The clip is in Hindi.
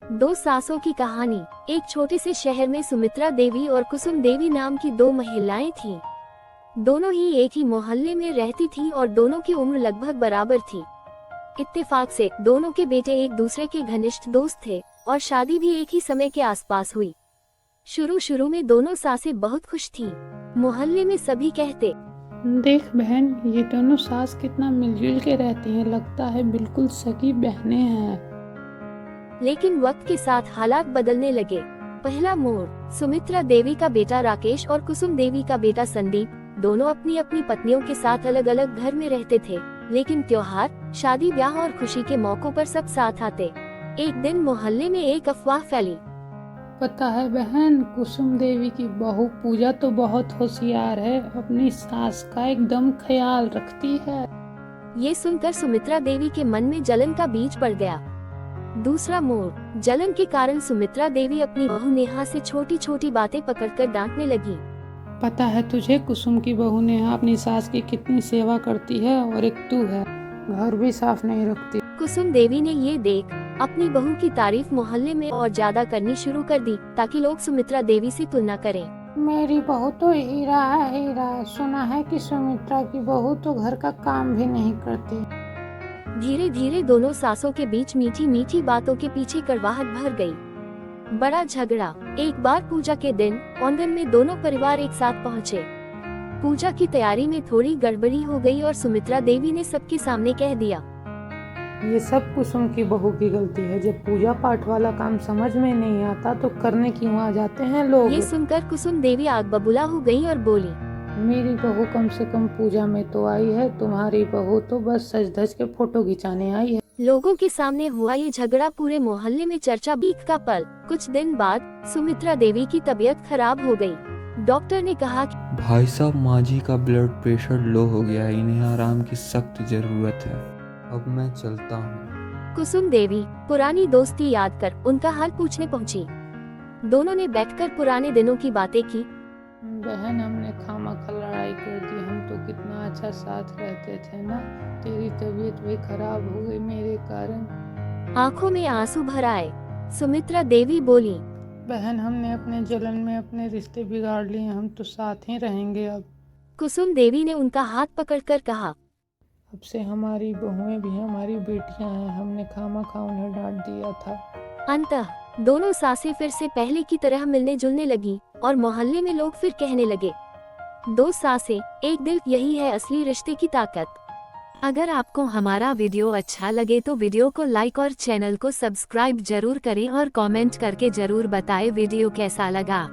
दो सासों की कहानी। एक छोटे से शहर में सुमित्रा देवी और कुसुम देवी नाम की दो महिलाएं थीं। दोनों ही एक ही मोहल्ले में रहती थीं और दोनों की उम्र लगभग बराबर थी। इत्तेफाक से दोनों के बेटे एक दूसरे के घनिष्ठ दोस्त थे और शादी भी एक ही समय के आसपास हुई। शुरू में दोनों सासें बहुत खुश थीं। मोहल्ले में सभी कहते, देख बहन, ये दोनों सास कितना मिलजुल के रहती हैं, लगता है बिल्कुल सगी बहनें हैं। लेकिन वक्त के साथ हालात बदलने लगे। पहला मोड़, सुमित्रा देवी का बेटा राकेश और कुसुम देवी का बेटा संदीप दोनों अपनी अपनी पत्नियों के साथ अलग अलग घर में रहते थे, लेकिन त्योहार, शादी ब्याह और खुशी के मौकों पर सब साथ आते। एक दिन मोहल्ले में एक अफवाह फैली। पता है बहन, कुसुम देवी की बहू पूजा तो बहुत होशियार है, अपनी सास का एकदम ख्याल रखती है। ये सुनकर सुमित्रा देवी के मन में जलन का बीज पड़ गया। दूसरा मोड़, जलन के कारण सुमित्रा देवी अपनी बहू नेहा से छोटी छोटी बातें पकड़कर डांटने लगी। पता है तुझे, कुसुम की बहू नेहा अपनी सास की कितनी सेवा करती है, और एक तू है, घर भी साफ नहीं रखती। कुसुम देवी ने ये देख अपनी बहू की तारीफ मोहल्ले में और ज्यादा करनी शुरू कर दी, ताकि लोग सुमित्रा देवी से तुलना करें। मेरी बहू तो हीरा है, हीरा। सुना है कि सुमित्रा की बहू तो घर का काम भी नहीं करती। धीरे धीरे दोनों सासों के बीच मीठी मीठी बातों के पीछे कड़वाहट भर गई। बड़ा झगड़ा। एक बार पूजा के दिन आंगन में दोनों परिवार एक साथ पहुँचे। पूजा की तैयारी में थोड़ी गड़बड़ी हो गई और सुमित्रा देवी ने सबके सामने कह दिया, ये सब कुसुम की बहू की गलती है। जब पूजा पाठ वाला काम समझ में नहीं आता तो करने क्यों आ जाते हैं लोग। ये सुनकर कुसुम देवी आग बबूला हो गई और बोली, मेरी बहू कम से कम पूजा में तो आई है, तुम्हारी बहू तो बस सज धज के फोटो खिंचाने आई है। लोगों के सामने हुआ ये झगड़ा पूरे मोहल्ले में चर्चा बीत का पल। कुछ दिन बाद सुमित्रा देवी की तबीयत खराब हो गई। डॉक्टर ने कहा कि भाई साहब, माँ जी का ब्लड प्रेशर लो हो गया है, इन्हें आराम की सख्त जरूरत है। अब मैं चलता हूँ। कुसुम देवी पुरानी दोस्ती याद कर उनका हाल पूछने पहुंची। दोनों ने बैठकर पुराने दिनों की बातें की। बहन, हमने खामखा लड़ाई कर दी, हम तो कितना अच्छा साथ रहते थे ना। तेरी तबीयत भी खराब हो गई मेरे कारण। आंखों में आंसू भर आए। सुमित्रा देवी बोली, बहन, हमने अपने जलन में अपने रिश्ते बिगाड़ लिए, हम तो साथ ही रहेंगे अब। कुसुम देवी ने उनका हाथ पकड़कर कहा, अब से हमारी बहुएं भी हमारी बेटियां हैं, हमने खामखा उन्हें डांट दिया था। अंततः दोनों सासें फिर से पहले की तरह मिलने जुलने लगी और मोहल्ले में लोग फिर कहने लगे, दो सासें एक दिल, यही है असली रिश्ते की ताकत। अगर आपको हमारा वीडियो अच्छा लगे तो वीडियो को लाइक और चैनल को सब्सक्राइब जरूर करें और कमेंट करके जरूर बताएं वीडियो कैसा लगा।